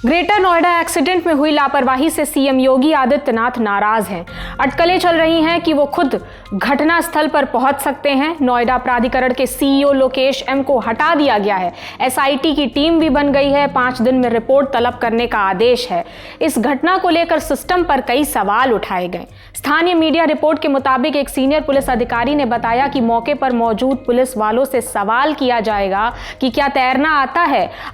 Greater Noida accident में हुई लापरवाही से सीएम योगी आदित्यनाथ नाराज हैं। अटकलें चल रही हैं कि वो खुद घटना स्थल पर पहुंच सकते हैं। नोएडा प्राधिकरण के सीईओ लोकेश एम को हटा दिया गया है। एसआईटी की टीम भी बन गई है। 5 दिन में रिपोर्ट तलब करने का आदेश है। इस घटना को लेकर सिस्टम पर कई सवाल उठाए गए। स्थानीय मीडिया रिपोर्ट के मुताबिक एक सीनियर पुलिस अधिकारी ने बताया कि मौके पर मौजूद पुलिस वालों से सवाल किया जाएगा कि क्या तैरना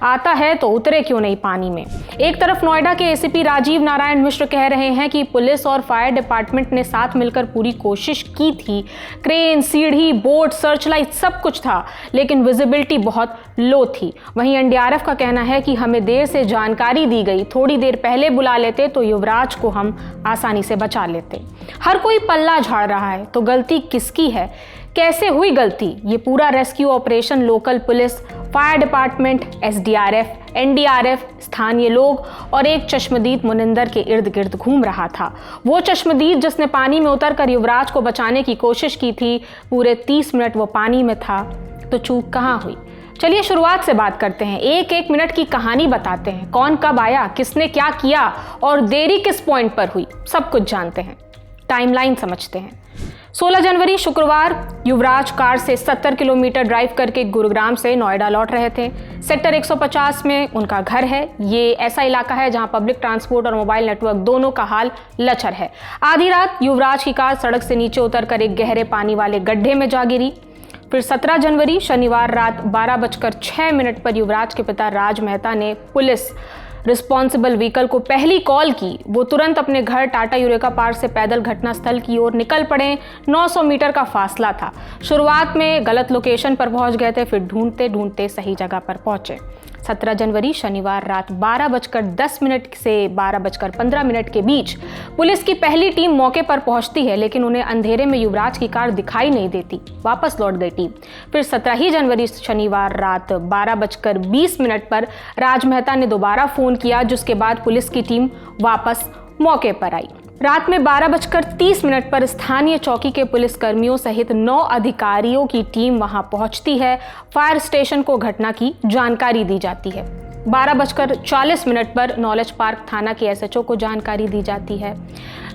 आता है तो उतरे क्यों नहीं पानी में। एक तरफ नोएडा के एसीपी राजीव नारायण मिश्र कह रहे हैं कि पुलिस और फायर डिपार्टमेंट ने साथ मिलकर पूरी कोशिश की थी। क्रेन, सीढ़ी, बोट, सर्चलाइट सब कुछ था, लेकिन विजिबिलिटी बहुत लो थी। वहीं एनडीआरएफ का कहना है कि हमें देर से जानकारी दी गई, थोड़ी देर पहले बुला लेते तो युवराज को हम आसानी से बचा लेते। हर कोई पल्ला झाड़ रहा है, तो गलती किसकी है, कैसे हुई गलती? ये पूरा rescue operation local police, fire department, SDRF, NDRF, स्थानीय लोग और एक चश्मदीद मुनिंदर के इर्द गिर्द घूम रहा था। वो चश्मदीद जिसने पानी में उतरकर युवराज को बचाने की कोशिश की थी। पूरे 30 मिनट वो पानी में था, तो चूक कहाँ हुई? चलिए शुरुआत से बात करते हैं। एक मिनट की कहानी बताते हैं। कौन कब आया, किसने क्या किया और देरी किस पॉइंट पर हुई, सब कुछ जानते हैं। टाइमलाइन समझते हैं। 16 जनवरी शुक्रवार युवराज कार से 70 किलोमीटर ड्राइव करके गुरुग्राम से नोएडा लौट रहे थे। सेक्टर 150 में उनका घर है। ये ऐसा इलाका है जहां पब्लिक ट्रांसपोर्ट और मोबाइल नेटवर्क दोनों का हाल लचर है। आधी रात युवराज की कार सड़क से नीचे उतरकर एक गहरे पानी वाले गड्ढे में जा गिरी। फिर 17 जनवरी शनिवार रात 12:06 पर युवराज के पिता राज मेहता ने पुलिस रिस्पॉन्सिबल व्हीकल को पहली कॉल की। वो तुरंत अपने घर टाटा यूरेका पार्क से पैदल घटनास्थल की ओर निकल पड़े। 900 मीटर का फासला था। शुरुआत में गलत लोकेशन पर पहुंच गए थे, फिर ढूंढते ढूंढते सही जगह पर पहुंचे। 17 जनवरी शनिवार रात 12:10 से 12:15 के बीच पुलिस की पहली टीम मौके पर पहुंचती है, लेकिन उन्हें अंधेरे में युवराज की कार दिखाई नहीं देती। वापस लौट गई टीम। फिर 17 जनवरी शनिवार रात 12:20 पर राज मेहता ने दोबारा फोन किया, जिसके बाद पुलिस की टीम वापस मौके पर आई। रात में 12:30 पर स्थानीय चौकी के पुलिसकर्मियों सहित 9 अधिकारियों की टीम वहां पहुंचती है। फायर स्टेशन को घटना की जानकारी दी जाती है। 12:40 पर नॉलेज पार्क थाना के एसएचओ को जानकारी दी जाती है।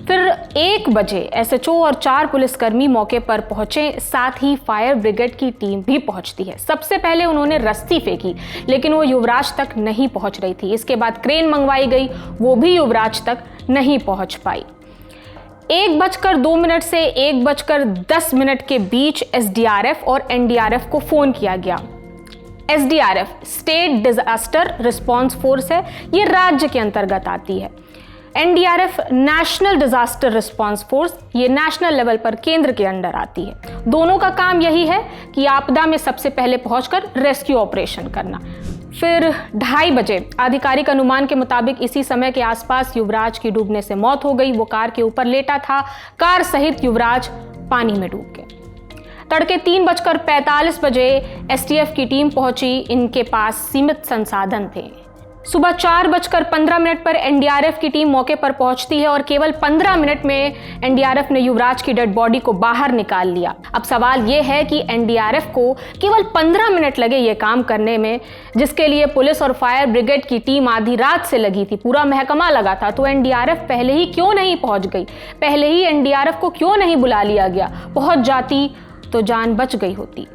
फिर 1 बजे एसएचओ और 4 पुलिसकर्मी मौके पर पहुंचे, साथ ही फायर ब्रिगेड की टीम भी पहुंचती है। सबसे पहले उन्होंने रस्सी फेंकी, लेकिन वो युवराज तक नहीं पहुंच रही थी। इसके बाद क्रेन मंगवाई गई, वो भी युवराज तक नहीं पहुंच पाई। 1:02 से 1:10 के बीच एसडीआरएफ और एनडीआरएफ को फोन किया गया। SDRF state disaster response force है, ये राज्य के अंतर्गत आती है। NDRF national disaster response force, ये नेशनल लेवल पर केंद्र के अंडर आती है। दोनों का काम यही है कि आपदा में सबसे पहले पहुंचकर रेस्क्यू ऑपरेशन करना। फिर 2:30 बजे आधिकारिक अनुमान के मुताबिक इसी समय के आसपास युवराज की डूबने से मौत हो गई। वो कार के ऊपर लेटा था। कार सहित युवराज पानी में डूब गए। तड़के 3:45 एसटीएफ की टीम पहुंची। इनके पास सीमित संसाधन थे। सुबह 4:15 पर एनडीआरएफ की टीम मौके पर पहुंचती है और केवल 15 मिनट में एनडीआरएफ ने युवराज की डेड बॉडी को बाहर निकाल लिया। अब सवाल यह है कि एनडीआरएफ को केवल 15 मिनट लगे ये काम करने में, जिसके लिए पुलिस और फायर ब्रिगेड की टीम आधी रात से लगी थी, पूरा महकमा लगा था। तो एनडीआरएफ पहले ही क्यों नहीं पहुंच गई? पहले ही एनडीआरएफ को क्यों नहीं बुला लिया गया? पहुंच जाती तो जान बच गई होती।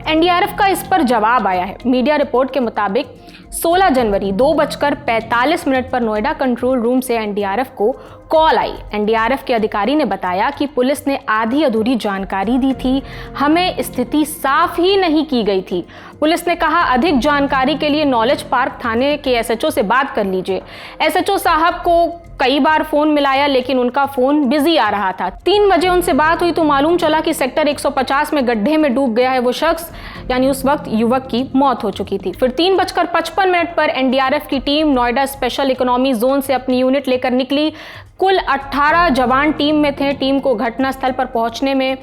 एनडीआरएफ का इस पर जवाब आया है। मीडिया रिपोर्ट के मुताबिक 16 जनवरी 2:45 पर नोएडा कंट्रोल रूम से एनडीआरएफ को कॉल आई। एनडीआरएफ के अधिकारी ने बताया कि पुलिस ने आधी अधूरी जानकारी दी थी, हमें स्थिति साफ ही नहीं की गई थी। पुलिस ने कहा अधिक जानकारी के लिए नॉलेज पार्क थाने के एसएचओ से बात कर लीजिए। एसएचओ साहब को कई बार फोन मिलाया, लेकिन उनका फोन बिजी आ रहा था। 3 बजे उनसे बात हुई तो मालूम चला कि सेक्टर 150 में गड्ढे में डूब गया है वो शख्स, यानी उस वक्त युवक की मौत हो चुकी थी। फिर 3:55 पर एनडीआरएफ की team Noida special economy zone से अपनी यूनिट लेकर निकली। कुल 18 जवान टीम में थे। टीम को घटनास्थल पर पहुंचने में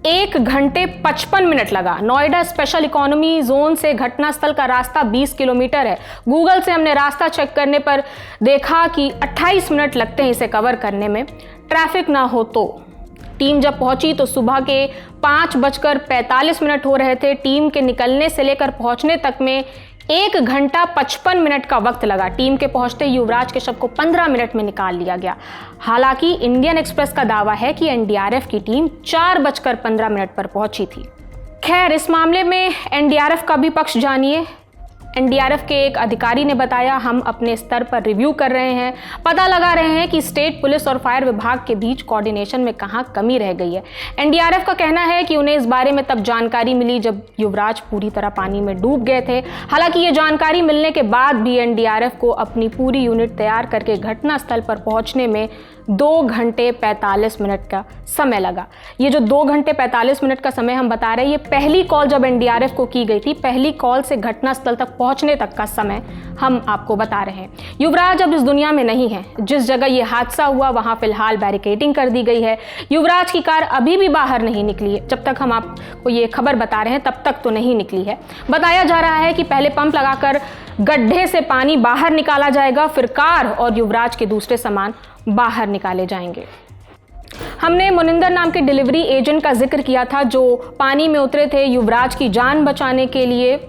1 घंटे 55 मिनट लगा। नोएडा स्पेशल इकोनॉमी जोन से घटनास्थल का रास्ता 20 किलोमीटर है। गूगल से हमने रास्ता चेक करने पर देखा कि 28 मिनट लगते हैं इसे कवर करने में। ट्रैफिक ना हो तो टीम जब पहुंची तो सुबह के 5:45 हो रहे थे। टीम के निकलने से लेकर पहुंचने तक में 1 घंटा 55 मिनट का वक्त लगा। टीम के पहुंचते युवराज के शव को 15 मिनट में निकाल लिया गया। हालांकि इंडियन एक्सप्रेस का दावा है कि एनडीआरएफ की टीम 4:15 पर पहुंची थी। खैर, इस मामले में एनडीआरएफ का भी पक्ष जानिए। एनडीआरएफ के एक अधिकारी ने बताया, हम अपने स्तर पर रिव्यू कर रहे हैं, पता लगा रहे हैं कि स्टेट पुलिस और फायर विभाग के बीच कोऑर्डिनेशन में कहां कमी रह गई है। एनडीआरएफ का कहना है कि उन्हें इस बारे में तब जानकारी मिली जब युवराज पूरी तरह पानी में डूब गए थे। हालांकि ये जानकारी मिलने के बाद भी एनडीआरएफ को अपनी पूरी यूनिट तैयार करके घटनास्थल पर पहुंचने में 2 घंटे 45 मिनट का समय लगा। ये जो 2 घंटे 45 मिनट का समय हम बता रहे हैं, ये पहली कॉल जब एनडीआरएफ को की गई थी, पहली कॉल से घटनास्थल तक पहुंचने तक का समय हम आपको बता रहे हैं। युवराज अब इस दुनिया में नहीं है। जिस जगह ये हादसा हुआ वहां फिलहाल बैरिकेडिंग कर दी गई है। युवराज की कार अभी भी बाहर नहीं निकली है। जब तक हम आपको ये खबर बता रहे हैं तब तक तो नहीं निकली है। बताया जा रहा है कि पहले पंप लगाकर गड्ढे से पानी बाहर निकाला जाएगा, फिर कार और युवराज के दूसरे सामान बाहर निकाले जाएंगे। हमने मुनिंदर नाम के डिलीवरी एजेंट का जिक्र किया था जो पानी में उतरे थे युवराज की जान बचाने के लिए।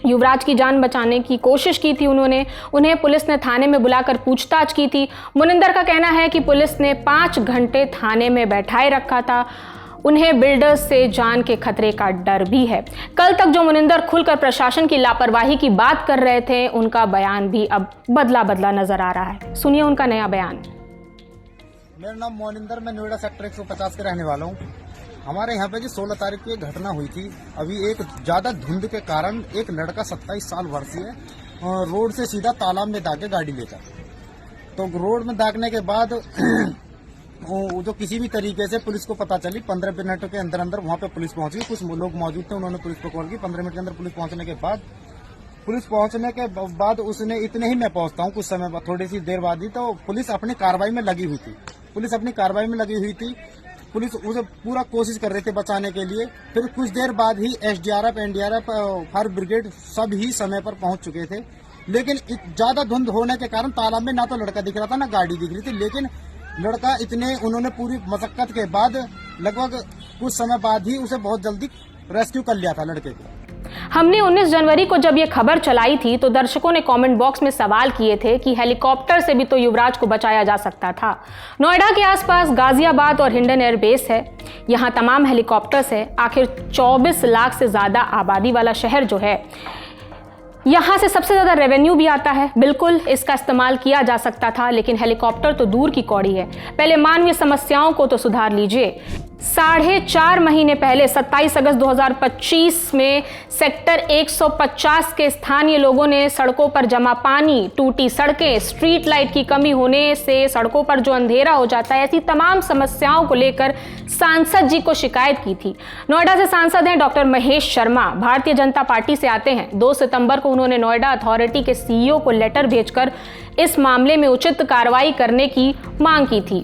युवराज की जान बचाने की कोशिश की थी उन्हें पुलिस ने थाने में बुलाकर पूछताछ की थी। मुनिंदर का कहना है कि पुलिस ने 5 घंटे थाने में बैठाए रखा था। उन्हें बिल्डर्स से जान के खतरे का डर भी है। कल तक जो मुनिंदर खुलकर प्रशासन की लापरवाही की बात कर रहे थे, उनका बयान भी अब बदला बदला नजर आ रहा है। सुनिए उनका नया बयान। मेरा नाम मोनिंदर, मैं नोएडा सेक्टर 150 के रहने वाला हूँ। हमारे यहाँ पे जी 16 तारीख को एक घटना हुई थी। अभी एक ज्यादा धुंध के कारण एक लड़का 27 साल वर्षीय रोड से सीधा तालाब में दागे गाड़ी लेकर, तो रोड में दागने के बाद जो किसी भी तरीके से पुलिस को पता चली, 15 मिनट के अंदर अंदर वहाँ पे पुलिस पहुंच गई। कुछ लोग मौजूद थे, उन्होंने पुलिस को कॉल की। 15 मिनट के अंदर पुलिस पहुंचने के बाद उसने इतने ही मैं पहुंचता हूँ कुछ समय बाद, थोड़ी सी देर बाद ही, तो पुलिस अपनी कार्रवाई में लगी हुई थी। पुलिस उसे पूरा कोशिश कर रहे थे बचाने के लिए। फिर कुछ देर बाद ही एसडीआरएफ, एनडीआरएफ, फायर ब्रिगेड सब ही समय पर पहुंच चुके थे। लेकिन ज्यादा धुंध होने के कारण तालाब में ना तो लड़का दिख रहा था ना गाड़ी दिख रही थी। लेकिन लड़का उन्होंने पूरी मशक्कत के बाद लगभग कुछ समय बाद ही उसे बहुत जल्दी रेस्क्यू कर लिया था लड़के को। हमने 19 जनवरी को जब ये खबर चलाई थी तो दर्शकों ने कमेंट बॉक्स में सवाल किए थे कि हेलीकॉप्टर से भी तो युवराज को बचाया जा सकता था। नोएडा के आसपास गाजियाबाद और हिंडन एयरबेस है, यहाँ तमाम हेलीकॉप्टर्स है। आखिर 24 लाख से ज्यादा आबादी वाला शहर जो है, यहाँ से सबसे ज्यादा रेवेन्यू भी आता है। बिल्कुल इसका इस्तेमाल किया जा सकता था, लेकिन हेलीकॉप्टर तो दूर की कौड़ी है। पहले मानवीय समस्याओं को तो सुधार लीजिए। 4.5 महीने पहले 27 अगस्त 2025 में सेक्टर 150 के स्थानीय लोगों ने सड़कों पर जमा पानी, टूटी सड़कें, स्ट्रीट लाइट की कमी होने से सड़कों पर जो अंधेरा हो जाता है, ऐसी तमाम समस्याओं को लेकर सांसद जी को शिकायत की थी। नोएडा से सांसद हैं डॉक्टर महेश शर्मा, भारतीय जनता पार्टी से आते हैं। 2 सितंबर को उन्होंने नोएडा अथॉरिटी के सीईओ को लेटर भेजकर इस मामले में उचित कार्रवाई करने की मांग की थी,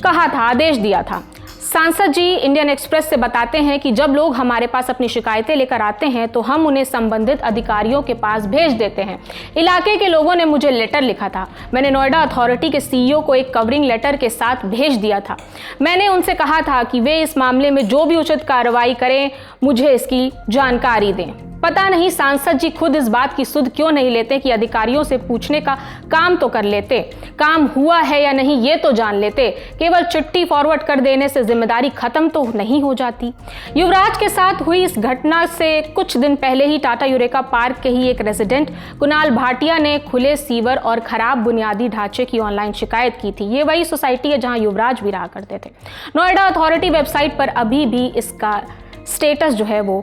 कहा था, आदेश दिया था। सांसद जी इंडियन एक्सप्रेस से बताते हैं कि जब लोग हमारे पास अपनी शिकायतें लेकर आते हैं तो हम उन्हें संबंधित अधिकारियों के पास भेज देते हैं। इलाके के लोगों ने मुझे लेटर लिखा था। मैंने नोएडा अथॉरिटी के सीईओ को एक कवरिंग लेटर के साथ भेज दिया था। मैंने उनसे कहा था कि वे इस मामले में जो भी उचित कार्रवाई करें, मुझे इसकी जानकारी दें। पता नहीं सांसद जी खुद इस बात की सुध क्यों नहीं लेते कि अधिकारियों से पूछने का काम तो कर लेते, काम हुआ है या नहीं ये तो जान लेते। केवल चिट्ठी फॉरवर्ड कर देने से जिम्मेदारी खत्म तो नहीं हो जाती। युवराज के साथ हुई इस घटना से कुछ दिन पहले ही टाटा यूरेका पार्क के ही एक रेजिडेंट कुणाल भाटिया ने खुले सीवर और खराब बुनियादी ढांचे की ऑनलाइन शिकायत की थी। ये वही सोसाइटी है जहां युवराज भी रहा करते थे। नोएडा अथॉरिटी वेबसाइट पर अभी भी इसका स्टेटस जो है वो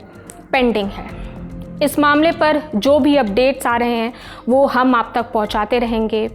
पेंडिंग है। इस मामले पर जो भी अपडेट्स आ रहे हैं वो हम आप तक पहुंचाते रहेंगे।